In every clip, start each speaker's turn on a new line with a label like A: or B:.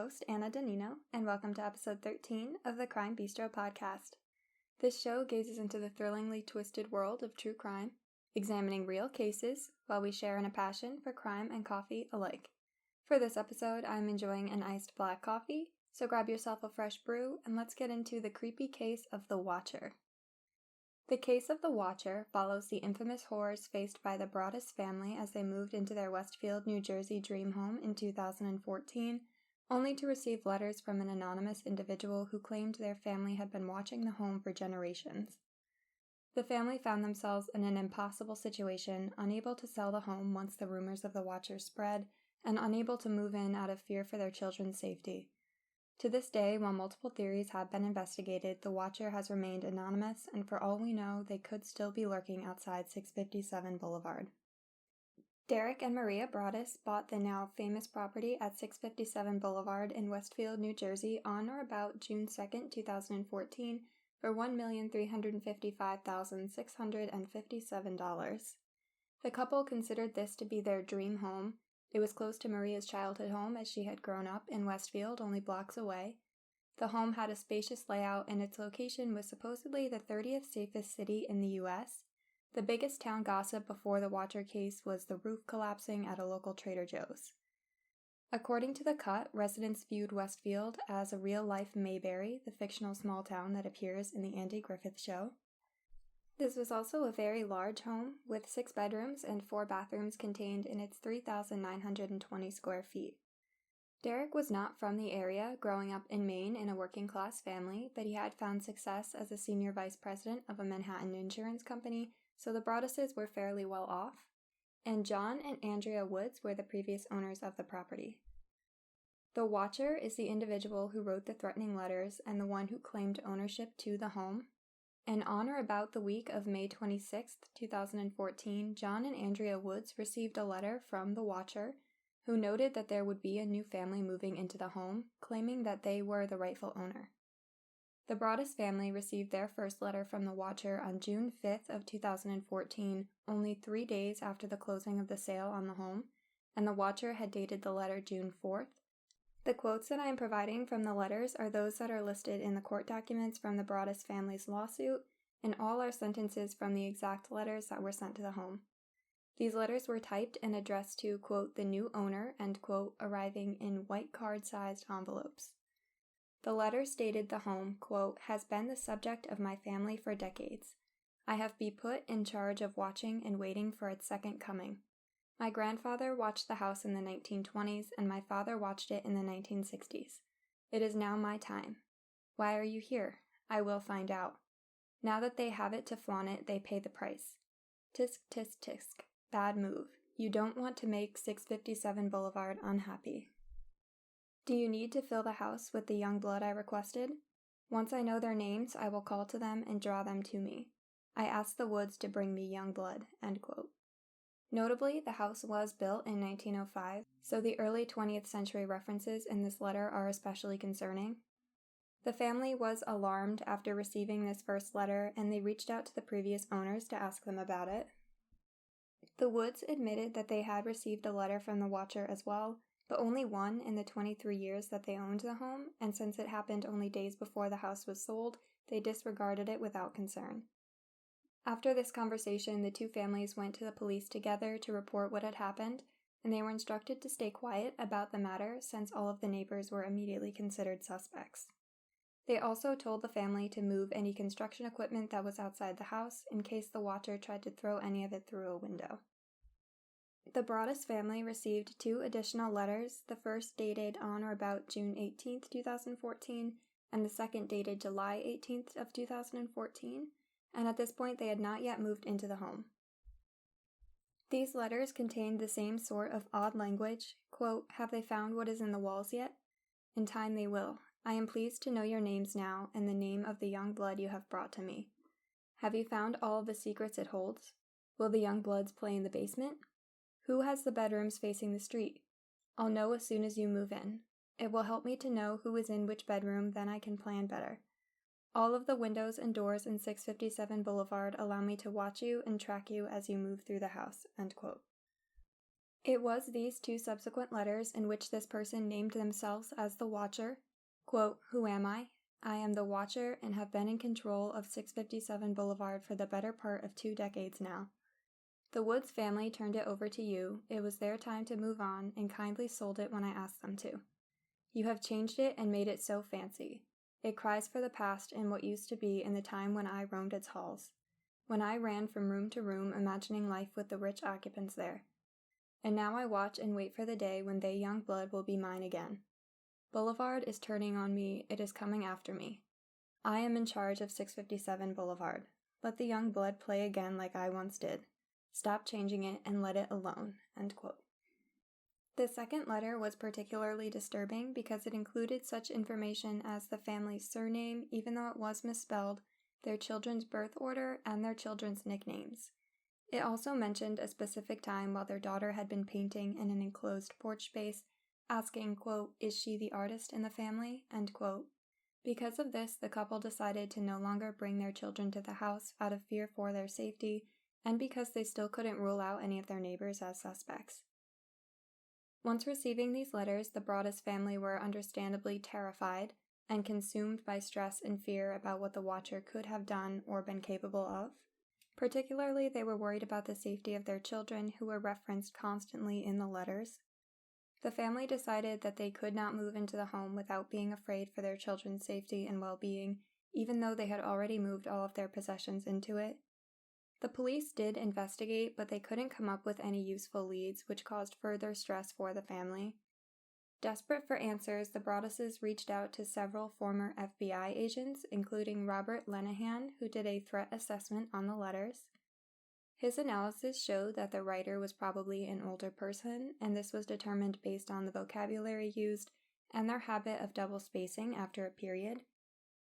A: host, Anna Danino, and welcome to episode 13 of the Crime Bistro podcast. This show gazes into the thrillingly twisted world of true crime, examining real cases while we share in a passion for crime and coffee alike. For this episode, I'm enjoying an iced black coffee, so grab yourself a fresh brew and let's get into the creepy case of the Watcher. The case of the Watcher follows the infamous horrors faced by the Broaddus family as they moved into their Westfield, New Jersey dream home in 2014, only to receive letters from an anonymous individual who claimed their family had been watching the home for generations. The family found themselves in an impossible situation, unable to sell the home once the rumors of the Watcher spread, and unable to move in out of fear for their children's safety. To this day, while multiple theories have been investigated, the Watcher has remained anonymous, and for all we know, they could still be lurking outside 657 Boulevard. Derek and Maria Broaddus bought the now famous property at 657 Boulevard in Westfield, New Jersey on or about June 2, 2014 for $1,355,657. The couple considered this to be their dream home. It was close to Maria's childhood home as she had grown up in Westfield, only blocks away. The home had a spacious layout and its location was supposedly the 30th safest city in the U.S. The biggest town gossip before the Watcher case was the roof collapsing at a local Trader Joe's. According to The Cut, residents viewed Westfield as a real-life Mayberry, the fictional small town that appears in the Andy Griffith Show. This was also a very large home, with 6 bedrooms and 4 bathrooms contained in its 3,920 square feet. Derek was not from the area, growing up in Maine in a working-class family, but he had found success as a senior vice president of a Manhattan insurance company, so the Broadduses were fairly well off. And John and Andrea Woods were the previous owners of the property. The Watcher is the individual who wrote the threatening letters and the one who claimed ownership to the home. And on or about the week of May 26, 2014, John and Andrea Woods received a letter from the Watcher, who noted that there would be a new family moving into the home, claiming that they were the rightful owner. The Broaddus family received their first letter from the Watcher on June 5th of 2014, only 3 days after the closing of the sale on the home, and the Watcher had dated the letter June 4th. The quotes that I am providing from the letters are those that are listed in the court documents from the Broaddus family's lawsuit, and all are sentences from the exact letters that were sent to the home. These letters were typed and addressed to, quote, the new owner, end quote, arriving in white card-sized envelopes. The letter stated the home, quote, has been the subject of my family for decades. I have been put in charge of watching and waiting for its second coming. My grandfather watched the house in the 1920s, and my father watched it in the 1960s. It is now my time. Why are you here? I will find out. Now that they have it to flaunt it, they pay the price. Tisk, tisk, tisk. Bad move. You don't want to make 657 Boulevard unhappy. Do you need to fill the house with the young blood I requested? Once I know their names, I will call to them and draw them to me. I asked the Woods to bring me young blood, end quote. Notably, the house was built in 1905, so the early 20th century references in this letter are especially concerning. The family was alarmed after receiving this first letter, and they reached out to the previous owners to ask them about it. The Woods admitted that they had received a letter from the Watcher as well, but only one in the 23 years that they owned the home, and since it happened only days before the house was sold, they disregarded it without concern. After this conversation, the two families went to the police together to report what had happened, and they were instructed to stay quiet about the matter since all of the neighbors were immediately considered suspects. They also told the family to move any construction equipment that was outside the house in case the Watcher tried to throw any of it through a window. The Broaddus family received 2 additional letters, the first dated on or about June 18, 2014, and the second dated July 18 of 2014, and at this point they had not yet moved into the home. These letters contained the same sort of odd language, quote, have they found what is in the walls yet? In time they will. I am pleased to know your names now and the name of the young blood you have brought to me. Have you found all of the secrets it holds? Will the young bloods play in the basement? Who has the bedrooms facing the street? I'll know as soon as you move in. It will help me to know who is in which bedroom, then I can plan better. All of the windows and doors in 657 Boulevard allow me to watch you and track you as you move through the house, end quote. It was these two subsequent letters in which this person named themselves as the Watcher. Quote, "Who am I? I am the Watcher and have been in control of 657 Boulevard for the better part of 2 decades now. The Woods family turned it over to you. It was their time to move on and kindly sold it when I asked them to. You have changed it and made it so fancy. It cries for the past and what used to be in the time when I roamed its halls, when I ran from room to room imagining life with the rich occupants there. And now I watch and wait for the day when they young blood will be mine again. Boulevard is turning on me, it is coming after me. I am in charge of 657 Boulevard. Let the young blood play again like I once did. Stop changing it and let it alone." End quote. The second letter was particularly disturbing because it included such information as the family's surname, even though it was misspelled, their children's birth order, and their children's nicknames. It also mentioned a specific time while their daughter had been painting in an enclosed porch space, asking, quote, "Is she the artist in the family?" End quote. Because of this, the couple decided to no longer bring their children to the house out of fear for their safety, and because they still couldn't rule out any of their neighbors as suspects. Once receiving these letters, the Broaddus family were understandably terrified and consumed by stress and fear about what the Watcher could have done or been capable of. Particularly, they were worried about the safety of their children, who were referenced constantly in the letters. The family decided that they could not move into the home without being afraid for their children's safety and well-being, even though they had already moved all of their possessions into it. The police did investigate, but they couldn't come up with any useful leads, which caused further stress for the family. Desperate for answers, the Broadduses reached out to several former FBI agents, including Robert Lenahan, who did a threat assessment on the letters. His analysis showed that the writer was probably an older person, and this was determined based on the vocabulary used and their habit of double spacing after a period.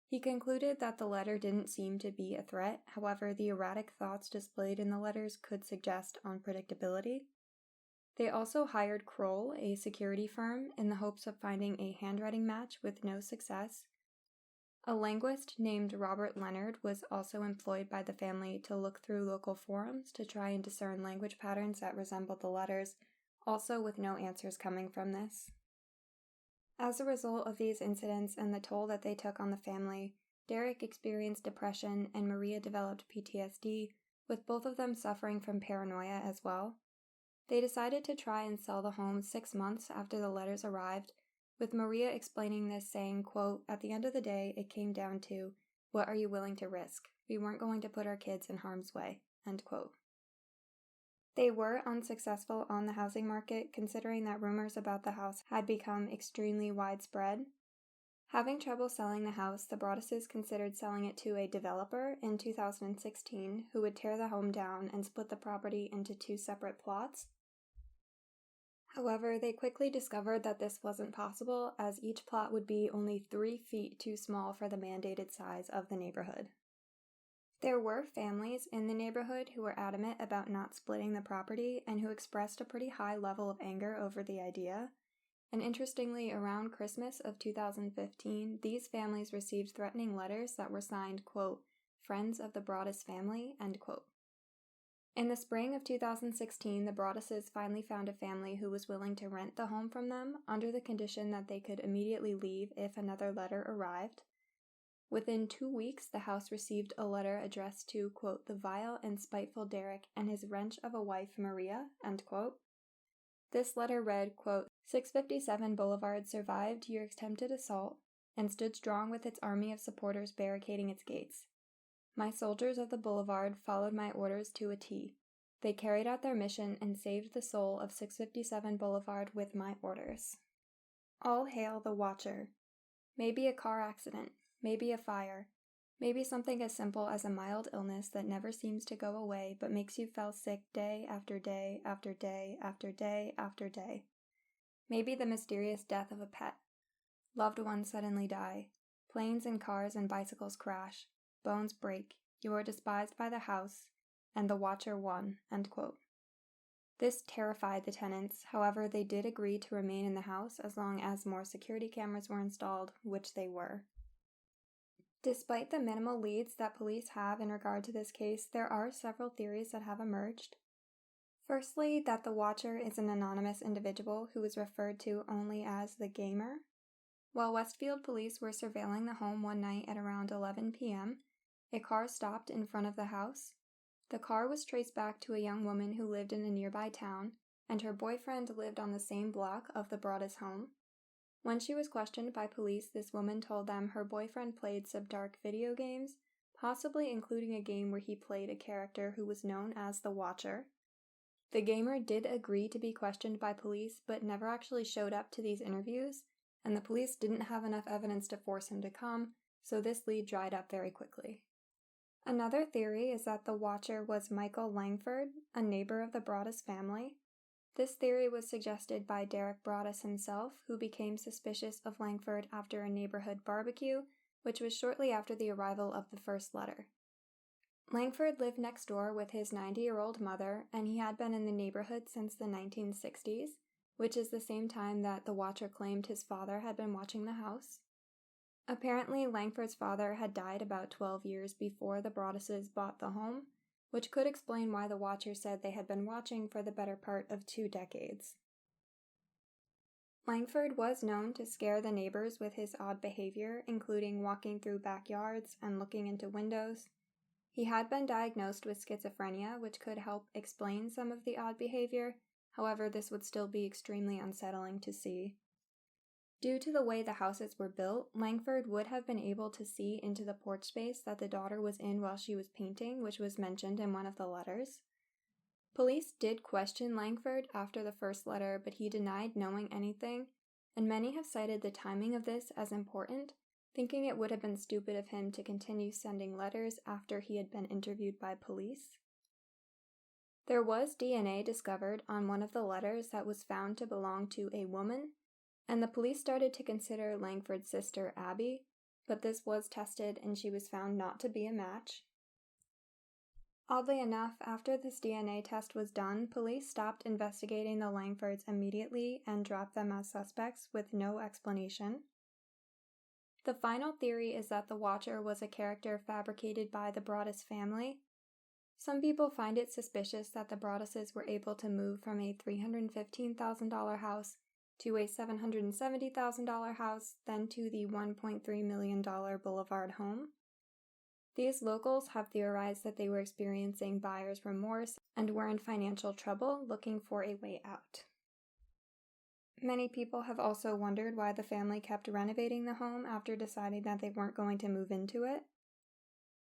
A: He concluded that the letter didn't seem to be a threat, however, the erratic thoughts displayed in the letters could suggest unpredictability. They also hired Kroll, a security firm, in the hopes of finding a handwriting match with no success. A linguist named Robert Leonard was also employed by the family to look through local forums to try and discern language patterns that resembled the letters, also with no answers coming from this. As a result of these incidents and the toll that they took on the family, Derek experienced depression and Maria developed PTSD, with both of them suffering from paranoia as well. They decided to try and sell the home 6 months after the letters arrived, with Maria explaining this, saying, quote, "At the end of the day, it came down to, what are you willing to risk? We weren't going to put our kids in harm's way." End quote. They were unsuccessful on the housing market, considering that rumors about the house had become extremely widespread. Having trouble selling the house, the Broadduses considered selling it to a developer in 2016 who would tear the home down and split the property into 2 separate plots. However, they quickly discovered that this wasn't possible, as each plot would be only 3 feet too small for the mandated size of the neighborhood. There were families in the neighborhood who were adamant about not splitting the property and who expressed a pretty high level of anger over the idea. And interestingly, around Christmas of 2015, these families received threatening letters that were signed, quote, "Friends of the Broaddus family," end quote. In the spring of 2016, the Broadduses finally found a family who was willing to rent the home from them under the condition that they could immediately leave if another letter arrived. Within 2 weeks, the house received a letter addressed to, quote, "the vile and spiteful Derek and his wretch of a wife, Maria," end quote. This letter read, quote, 657 Boulevard survived your attempted assault and stood strong with its army of supporters barricading its gates. My soldiers of the Boulevard followed my orders to a T. They carried out their mission and saved the soul of 657 Boulevard with my orders. All hail the Watcher. Maybe a car accident, maybe a fire, maybe something as simple as a mild illness that never seems to go away but makes you feel sick day after day after day after day after day. Maybe the mysterious death of a pet. Loved ones suddenly die. Planes and cars and bicycles crash. Bones break. You are despised by the house, and the Watcher won, end quote. This terrified the tenants, however, they did agree to remain in the house as long as more security cameras were installed, which they were. Despite the minimal leads that police have in regard to this case, there are several theories that have emerged. Firstly, that the watcher is an anonymous individual who is referred to only as the gamer. While Westfield police were surveilling the home one night at around 11 p.m., a car stopped in front of the house. The car was traced back to a young woman who lived in a nearby town, and her boyfriend lived on the same block of the Broaddus home. When she was questioned by police, this woman told them her boyfriend played some dark video games, possibly including a game where he played a character who was known as the Watcher. The gamer did agree to be questioned by police, but never actually showed up to these interviews, and the police didn't have enough evidence to force him to come, so this lead dried up very quickly. Another theory is that the Watcher was Michael Langford, a neighbor of the Broaddus family. This theory was suggested by Derek Broaddus himself, who became suspicious of Langford after a neighborhood barbecue, which was shortly after the arrival of the first letter. Langford lived next door with his 90-year-old mother, and he had been in the neighborhood since the 1960s, which is the same time that the Watcher claimed his father had been watching the house. Apparently, Langford's father had died about 12 years before the Broadduses bought the home, which could explain why the Watcher said they had been watching for the better part of 2 decades. Langford was known to scare the neighbors with his odd behavior, including walking through backyards and looking into windows. He had been diagnosed with schizophrenia, which could help explain some of the odd behavior. However, this would still be extremely unsettling to see. Due to the way the houses were built, Langford would have been able to see into the porch space that the daughter was in while she was painting, which was mentioned in one of the letters. Police did question Langford after the first letter, but he denied knowing anything, and many have cited the timing of this as important, thinking it would have been stupid of him to continue sending letters after he had been interviewed by police. There was DNA discovered on one of the letters that was found to belong to a woman, and the police started to consider Langford's sister Abby, but this was tested and she was found not to be a match. Oddly enough, after this DNA test was done, police stopped investigating the Langfords immediately and dropped them as suspects with no explanation. The final theory is that the Watcher was a character fabricated by the Broaddus family. Some people find it suspicious that the Broadduses were able to move from a $315,000 house to a $770,000 house, then to the $1.3 million Boulevard home. These locals have theorized that they were experiencing buyer's remorse and were in financial trouble, looking for a way out. Many people have also wondered why the family kept renovating the home after deciding that they weren't going to move into it.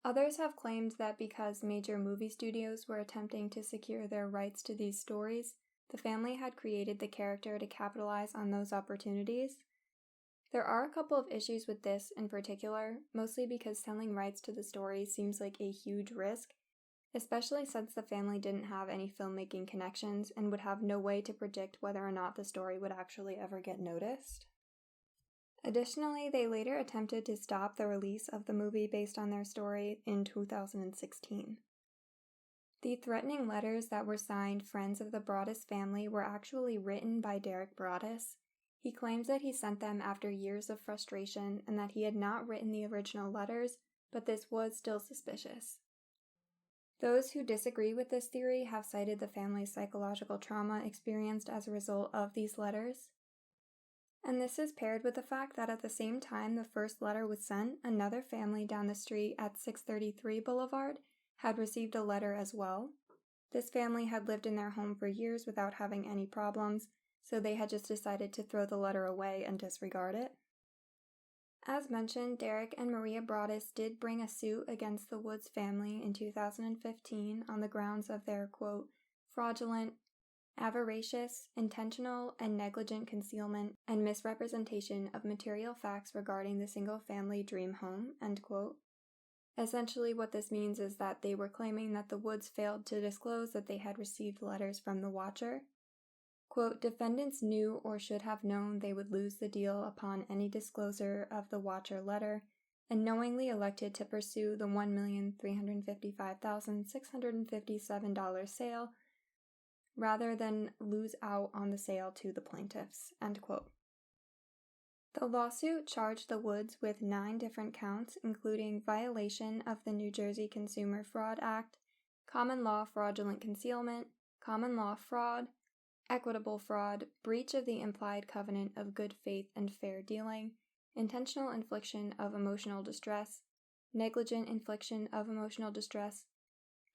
A: Others have claimed that because major movie studios were attempting to secure their rights to these stories, the family had created the character to capitalize on those opportunities. There are a couple of issues with this in particular, mostly because selling rights to the story seems like a huge risk, especially since the family didn't have any filmmaking connections and would have no way to predict whether or not the story would actually ever get noticed. Additionally, they later attempted to stop the release of the movie based on their story in 2016. The threatening letters that were signed Friends of the Broaddus family were actually written by Derek Broaddus. He claims that he sent them after years of frustration and that he had not written the original letters, but this was still suspicious. Those who disagree with this theory have cited the family's psychological trauma experienced as a result of these letters. And this is paired with the fact that at the same time the first letter was sent, another family down the street at 633 Boulevard had received a letter as well. This family had lived in their home for years without having any problems, so they had just decided to throw the letter away and disregard it. As mentioned, Derek and Maria Broaddus did bring a suit against the Woods family in 2015 on the grounds of their, quote, fraudulent, avaricious, intentional, and negligent concealment and misrepresentation of material facts regarding the single-family dream home, end quote. Essentially, what this means is that they were claiming that the Woods failed to disclose that they had received letters from the Watcher. Quote, defendants knew or should have known they would lose the deal upon any disclosure of the Watcher letter, and knowingly elected to pursue the $1,355,657 sale rather than lose out on the sale to the plaintiffs, end quote. The lawsuit charged the Woods with 9 different counts, including violation of the New Jersey Consumer Fraud Act, common law fraudulent concealment, common law fraud, equitable fraud, breach of the implied covenant of good faith and fair dealing, intentional infliction of emotional distress, negligent infliction of emotional distress,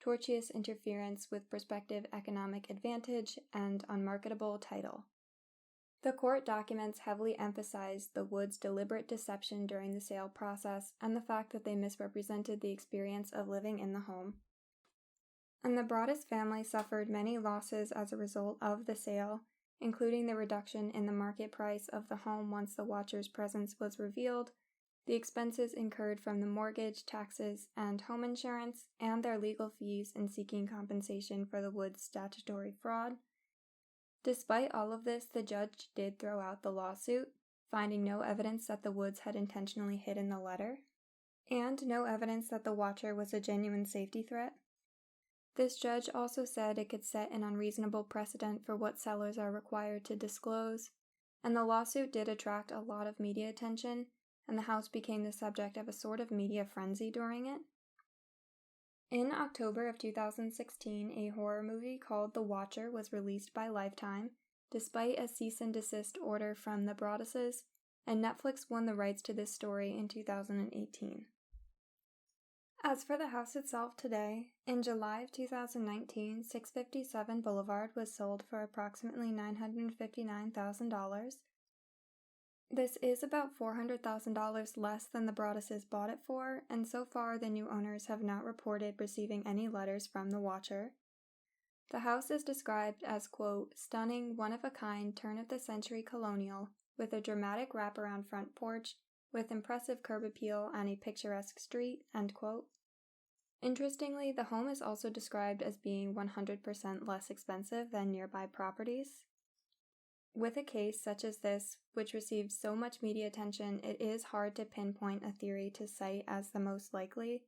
A: tortious interference with prospective economic advantage, and unmarketable title. The court documents heavily emphasized the Woods' deliberate deception during the sale process and the fact that they misrepresented the experience of living in the home. And the Broaddus family suffered many losses as a result of the sale, including the reduction in the market price of the home once the Watchers' presence was revealed, the expenses incurred from the mortgage, taxes, and home insurance, and their legal fees in seeking compensation for the Woods' statutory fraud. Despite all of this, the judge did throw out the lawsuit, finding no evidence that the Woods had intentionally hidden the letter, and no evidence that the Watcher was a genuine safety threat. This judge also said it could set an unreasonable precedent for what sellers are required to disclose, and the lawsuit did attract a lot of media attention, and the house became the subject of a sort of media frenzy during it. In October of 2016, a horror movie called The Watcher was released by Lifetime, despite a cease and desist order from the Broadduses, and Netflix won the rights to this story in 2018. As for the house itself today, in July of 2019, 657 Boulevard was sold for approximately $959,000. This is about $400,000 less than the Broadduses bought it for, and so far the new owners have not reported receiving any letters from the Watcher. The house is described as, quote, stunning, one-of-a-kind, turn-of-the-century colonial, with a dramatic wraparound front porch, with impressive curb appeal and a picturesque street, end quote. Interestingly, the home is also described as being 100% less expensive than nearby properties. With a case such as this, which received so much media attention, it is hard to pinpoint a theory to cite as the most likely.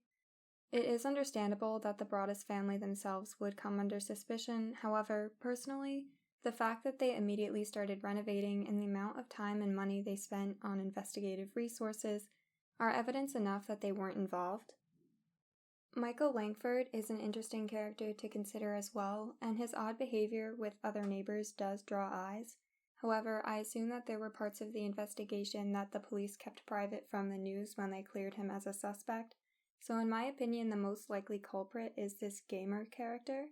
A: It is understandable that the Broaddus family themselves would come under suspicion. However, personally, the fact that they immediately started renovating and the amount of time and money they spent on investigative resources are evidence enough that they weren't involved. Michael Langford is an interesting character to consider as well, and his odd behavior with other neighbors does draw eyes. However, I assume that there were parts of the investigation that the police kept private from the news when they cleared him as a suspect, so in my opinion the most likely culprit is this gamer character.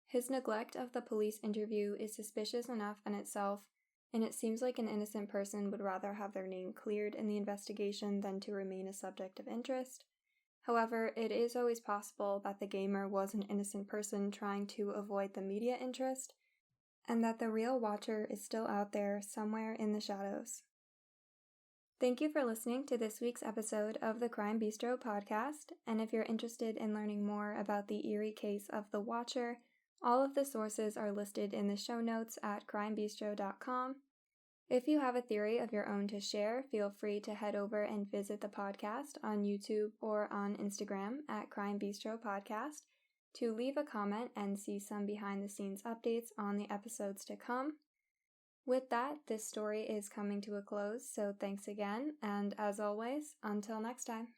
A: His neglect of the police interview is suspicious enough in itself, and it seems like an innocent person would rather have their name cleared in the investigation than to remain a subject of interest. However, it is always possible that the gamer was an innocent person trying to avoid the media interest, and that the real Watcher is still out there somewhere in the shadows. Thank you for listening to this week's episode of the Crime Bistro podcast, and if you're interested in learning more about the eerie case of the Watcher, all of the sources are listed in the show notes at crimebistro.com. If you have a theory of your own to share, feel free to head over and visit the podcast on YouTube or on Instagram at Crime Bistro Podcast to leave a comment and see some behind-the-scenes updates on the episodes to come. With that, this story is coming to a close, so thanks again, and as always, until next time.